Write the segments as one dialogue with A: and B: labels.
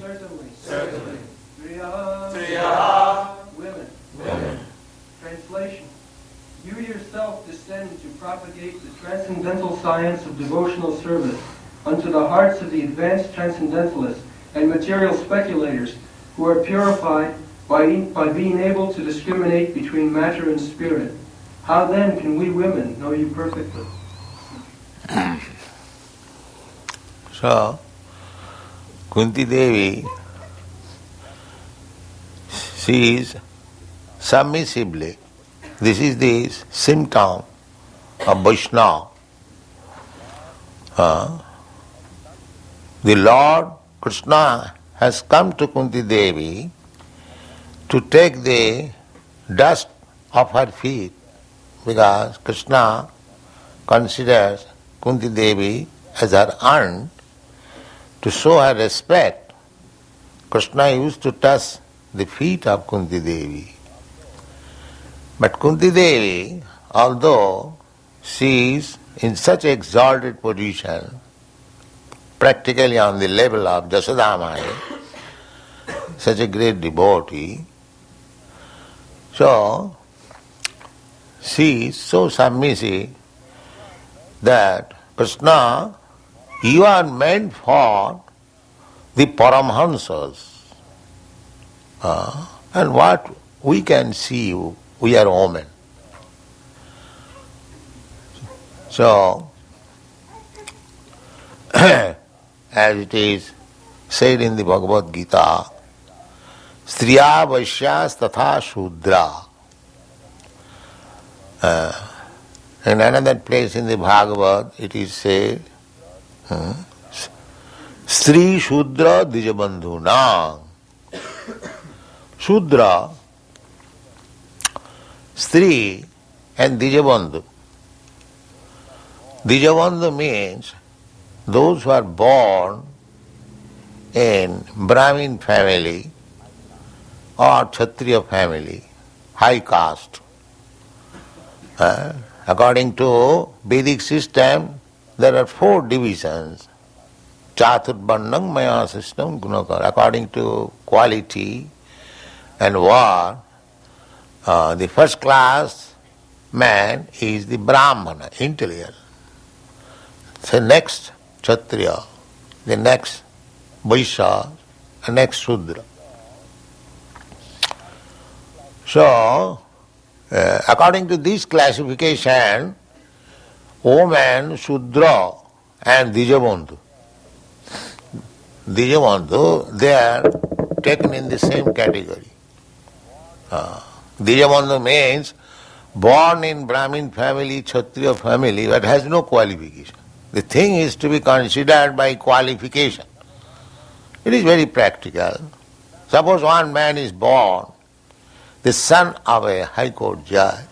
A: Certainly.
B: Triyaha.
A: Women. Translation. You yourself descend to propagate the transcendental science of devotional service unto the hearts of the advanced transcendentalists and material speculators who are purified by being able to discriminate between matter and spirit. How then can we women know you perfectly?
B: So, Kunti Devi, she is submissively, this is the symptom of Vaishnava. The Lord Krishna has come to Kunti Devi to take the dust off her feet, because Krishna considers Kunti Devi as her aunt. To show her respect, Krishna used to touch the feet of Kunti Devi. But Kunti Devi, although she is in such exalted position, practically on the level of Jasodamaya, such a great devotee, so she is so submissive that Krishna, you are meant for the Paramhansas. And what we can see you, we are women. So, as it is said in the Bhagavad Gita, Striya Vaishyas Tatha Shudra. In another place in the Bhagavad, it is said, Sri Shudra Dijabandhuna. Shudra, Sri and Dijabandhu. Dijabandhu means those who are born in Brahmin family or Kshatriya family, high caste. According to Vedic system, there are 4 divisions. Chaturvarnam maya system gunakar. According to quality and war, the first class man is the Brahmana, intelligent. The next Kshatriya, the next Vaishya, the next Shudra. So, according to this classification, woman, Shudra and Dijabandhu, they are taken in the same category. Dijabandhu means born in Brahmin family, Kshatriya family, but has no qualification. The thing is to be considered by qualification. It is very practical. Suppose one man is born the son of a high court judge.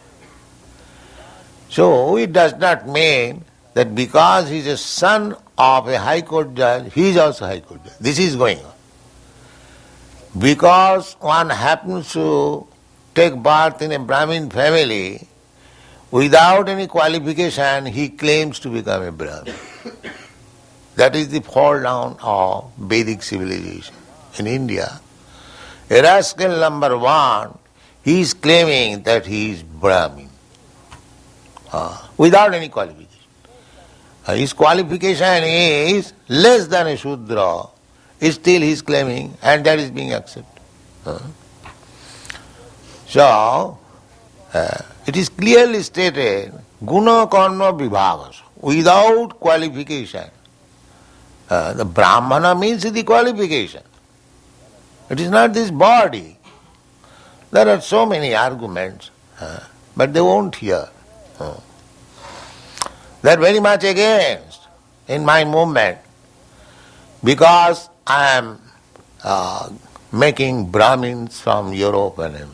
B: So it does not mean that because he is a son of a high court judge, he is also high court judge. This is going on. Because one happens to take birth in a Brahmin family, without any qualification, he claims to become a Brahmin. That is the fall down of Vedic civilization. In India, a rascal number 1, he is claiming that he is Brahmin, without any qualification. His qualification is less than a Shudra, still he is claiming, and that is being accepted. So, it is clearly stated, guna karma vibhagas, without qualification. The Brahmana means the qualification. It is not this body. There are so many arguments, but they won't hear. They are very much against in my movement, because I am making Brahmins from Europe and America.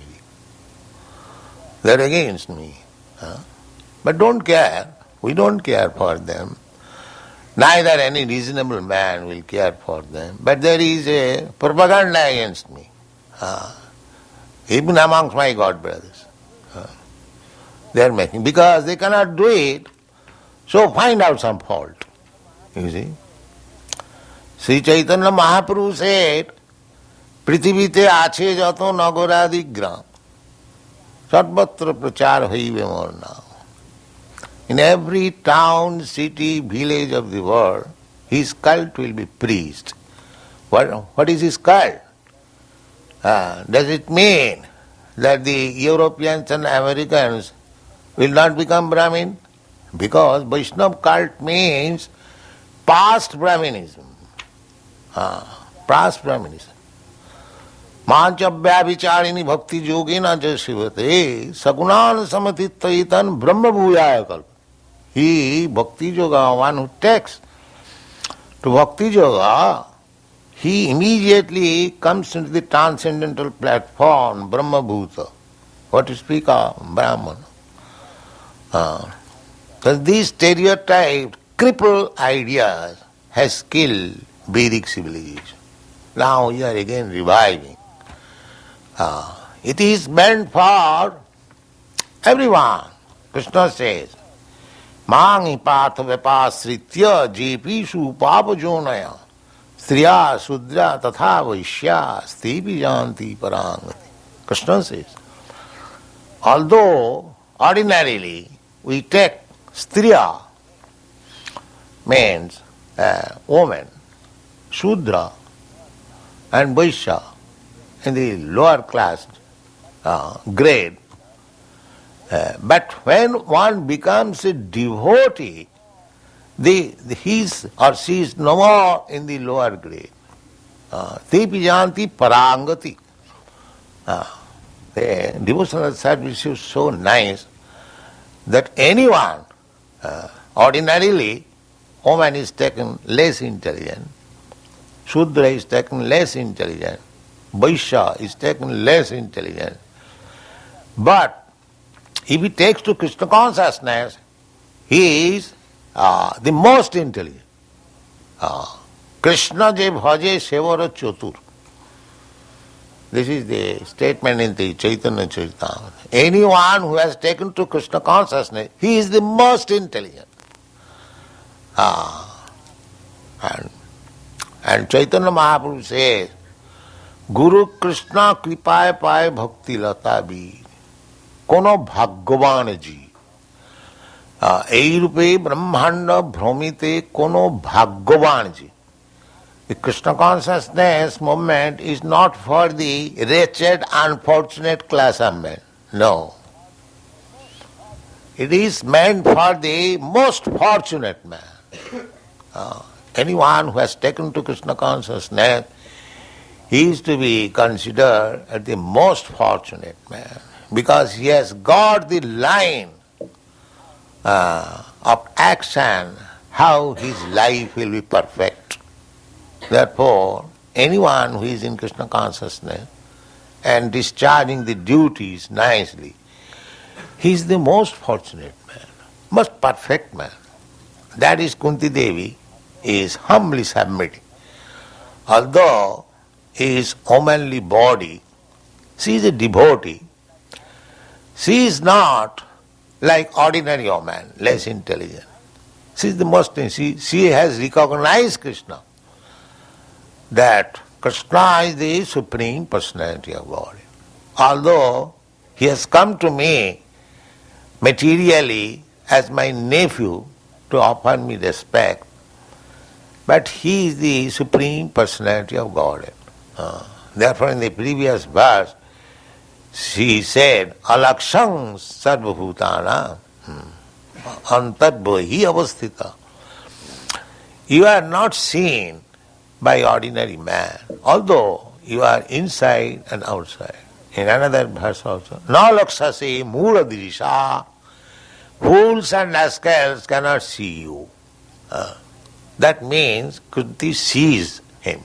B: They are against me. But don't care. We don't care for them. Neither any reasonable man will care for them. But there is a propaganda against me, even amongst my God brothers. They are making, because they cannot do it, so find out some fault. You see? Sri Chaitanya Mahaprabhu said, পৃথিবীতে আছে যত নগরাদি গ্রাম সর্বত্র প্রচার হইবে মোর নাম। In every town, city, village of the world, his cult will be preached. What is his cult? Does it mean that the Europeans and Americans will not become Brahmin? Because Vaishnava cult means past Brahminism. Past Brahminism. मांचव्याभिचारिणी भक्ति योगिना च शिवते सगुणान समतित्वयितन ब्रह्म भूयाय कल्प. He bhakti yoga, one who takes to bhakti yoga, he immediately comes into the transcendental platform, Brahma Bhuta. What to speak of Brahman? Because these stereotyped, crippled ideas has killed Vedic civilization. Now we are again reviving. It is meant for everyone. Krishna says, Mangi patha vipasritya jepishu papajonaya striya sudra tatha vaishya stivi janti parangati. Krishna says, although ordinarily we take striya means woman, Shudra and Vaishya in the lower class grade, but when one becomes a devotee, his or she is no more in the lower grade. Te pijanti parangati. The devotional service is so nice that anyone, ordinarily, woman is taken less intelligent, Shudra is taken less intelligent, Vaishya is taken less intelligent. But if he takes to Krishna consciousness, he is the most intelligent. Krishna je bhaje sevara chatur. This is the statement in the Chaitanya Charitamrita. Anyone who has taken to Krishna consciousness, he is the most intelligent. And Chaitanya Mahaprabhu says, Guru Krishna kripaye paye bhakti lata bir kono bhagyavan ji. এই রূপে ব্রহ্মাণ্ড ভ্রমিতে কোনো ভাগ্যবান জি. The Krishna consciousness movement is not for the wretched, unfortunate class of men. No. It is meant for the most fortunate man. Anyone who has taken to Krishna consciousness, he is to be considered as the most fortunate man because he has got the line of action, how his life will be perfect. Therefore, anyone who is in Krishna consciousness and discharging the duties nicely, he is the most fortunate man, most perfect man. That is Kunti Devi is humbly submitting. Although his womanly body, she is a devotee, she is not like ordinary woman, less intelligent. She is the most, she has recognized Krishna, that Krishna is the Supreme Personality of God. Although he has come to me materially as my nephew to offer me respect, but he is the Supreme Personality of Godhead. Therefore in the previous verse, she said, Alakshang sarvabhutana antarbhahi avasthita. You are not seen by ordinary man, although you are inside and outside. In another verse also, na lakshase mula dirisha, fools and rascals cannot see you. That means Kunti sees him.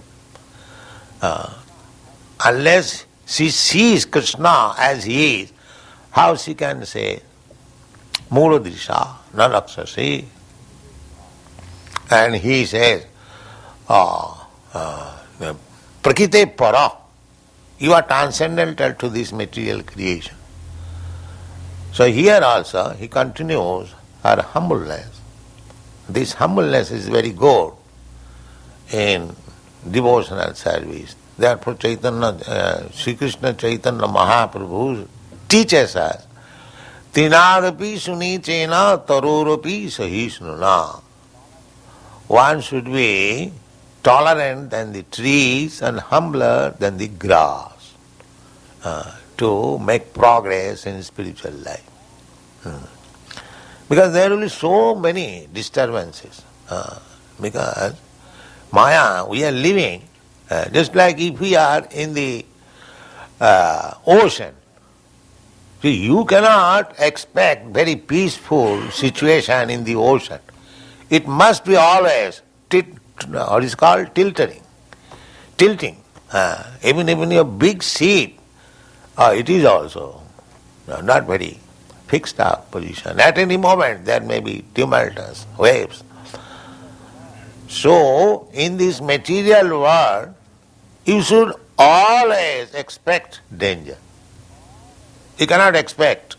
B: Unless she sees Krishna as he is, how she can say mula dirisha, na lakshase? And he says, Prakriti para, you are transcendental to this material creation. So here also he continues her humbleness. This humbleness is very good in devotional service. Therefore Chaitanya, Sri Krishna Chaitanya Mahaprabhu teaches us, Tinadapi sunichena tarorapi sahisnuna. One should be tolerant than the trees and humbler than the grass to make progress in spiritual life. Because there will be so many disturbances. Because Maya, we are living just like if we are in the ocean. See, you cannot expect very peaceful situation in the ocean. It must be always what is called tilting. Even a big ship, it is also not very fixed up position. At any moment there may be tumultuous waves. So, in this material world, you should always expect danger. You cannot expect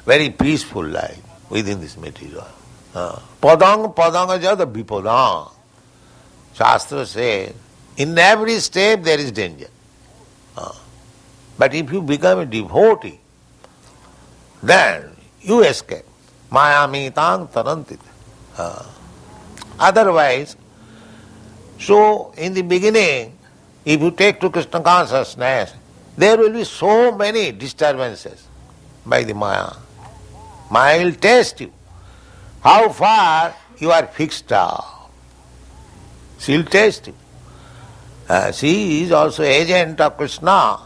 B: very peaceful life within this material. Padang padangajada vipadang. Shastra says, in every step there is danger. But if you become a devotee, then you escape. Mayamitang tarantit. Otherwise, so in the beginning, if you take to Krishna consciousness, there will be so many disturbances by the Maya. Maya will test you. How far you are fixed up. She will test you. She is also agent of Krishna.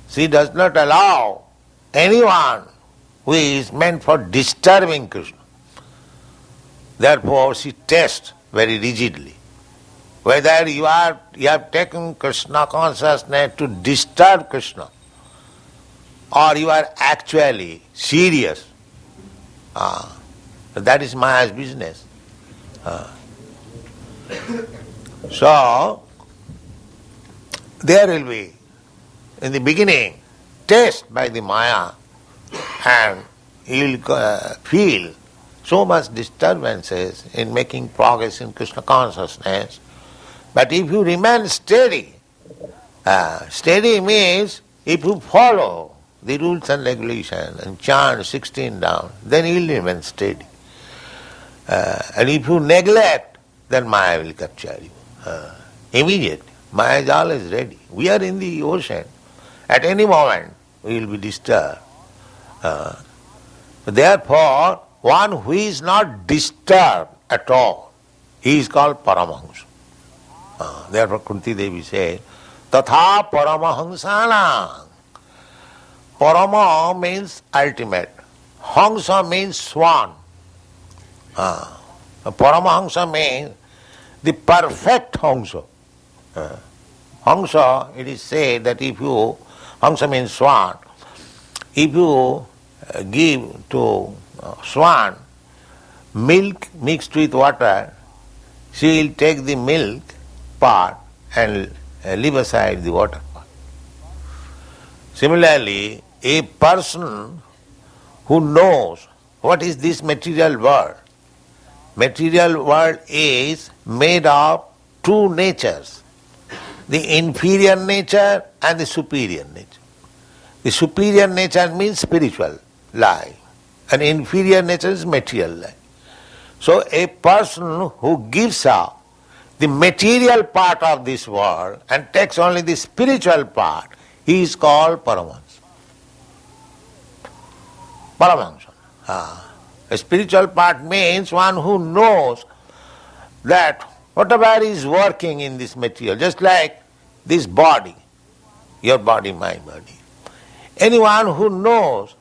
B: She does not allow anyone who is meant for disturbing Krishna. Therefore she tests very rigidly. Whether you have taken Krishna consciousness to disturb Krishna, or you are actually serious. That is Maya's business. So, there will be, in the beginning, test by the Maya, and you will feel so much disturbances in making progress in Krishna consciousness. But if you remain steady, steady means if you follow the rules and regulations and chant 16 down, then you will remain steady. And if you neglect, then Maya will capture you. Immediately. Maya is always ready. We are in the ocean. At any moment we will be disturbed. Therefore, one who is not disturbed at all, he is called Paramahamsa. Therefore Kunti Devi says, Tatha Paramahamsana. Parama means ultimate. Hamsa means swan. Paramahamsa means the perfect Hamsa. Hamsa, it is said that if you, Hamsa means swan, if you give to swan milk mixed with water, she will take the milk part and leave aside the water part. Similarly, a person who knows what is this material world is made of two natures, the inferior nature and the superior nature. The superior nature means spiritual life, and inferior nature is material life. So a person who gives up the material part of this world and takes only the spiritual part, he is called Paramahamsa. Paramahamsa. A spiritual part means one who knows that whatever is working in this material, just like this body, your body, my body. Anyone who knows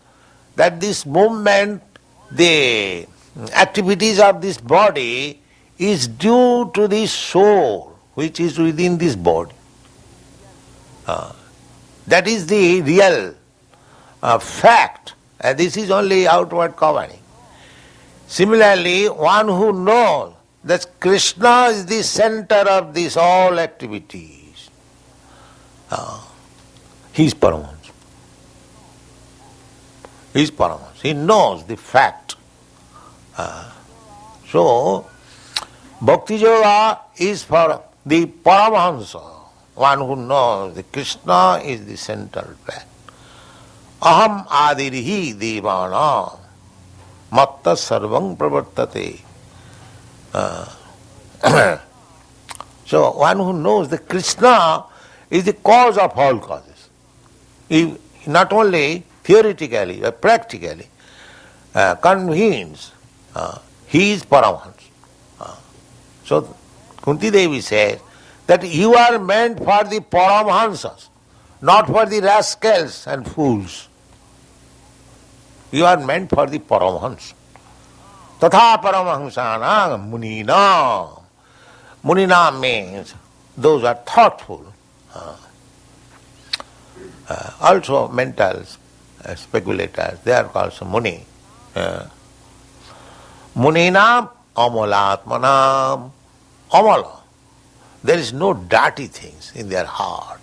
B: that this movement, the activities of this body is due to the soul which is within this body. That is the real fact. This is only outward covering. Similarly, one who knows that Krishna is the center of these all activities, he is Paramahamsa. He is Paramahamsa. He knows the fact. So, Bhakti Yoga is for the Paramahamsa. one who knows that Krishna is the central fact. Aham adirihi devana matta sarvang pravartate. So one who knows that Krishna is the cause of all causes. He not only theoretically but practically convinced he is Paramahansa. So Kunti Devi says that you are meant for the Paramahansas, not for the rascals and fools. You are meant for the Paramahansa. Tatha Paramahansanam Munina. Munina means those are thoughtful. Also mental speculators, they are called Muni. Muninam Amalatmanam. Amala. There is no dirty things in their heart.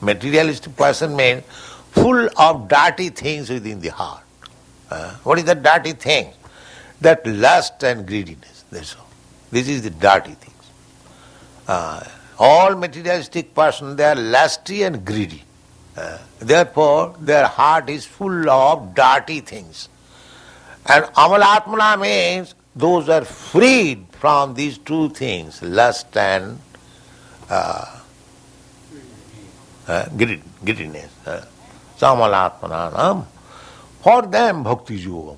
B: Materialistic person means full of dirty things within the heart. What is the dirty thing? That lust and greediness. That's all. This is the dirty things. All materialistic persons, they are lusty and greedy. Therefore, their heart is full of dirty things. And Amalatmana means those are freed from these two things, lust and greediness. Samalatmananam. For them, bhakti yogam.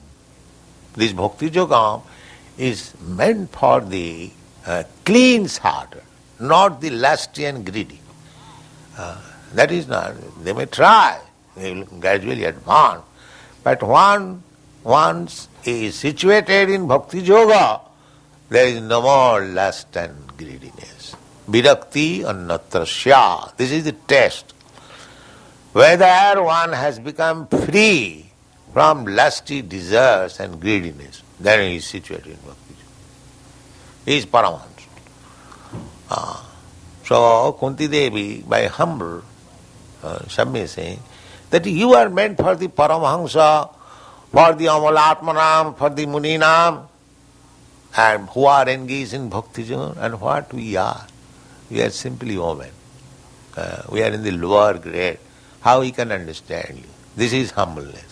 B: This bhakti yogam is meant for the clean-hearted, not the lusty and greedy. That is not. They may try, they will gradually advance, but once is situated in bhakti yoga, there is no more lust and greediness. Virakti annatra sya. This is the test. Whether one has become free from lusty desires and greediness, then he is situated in bhakti yoga. He is Paramahansa. So Kunti Devi, by humble submission, that you are meant for the Paramahansa, for the Amalatmanam, for the Muninam, and who are engaged in bhakti yoga, and what we are. We are simply women. We are in the lower grade. How he can understand you? This is humbleness.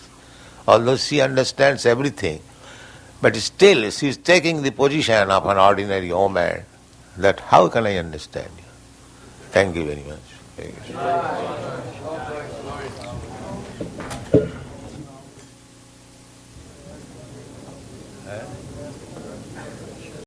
B: Although she understands everything, but still she is taking the position of an ordinary woman, that how can I understand you? Thank you very much. Thank you.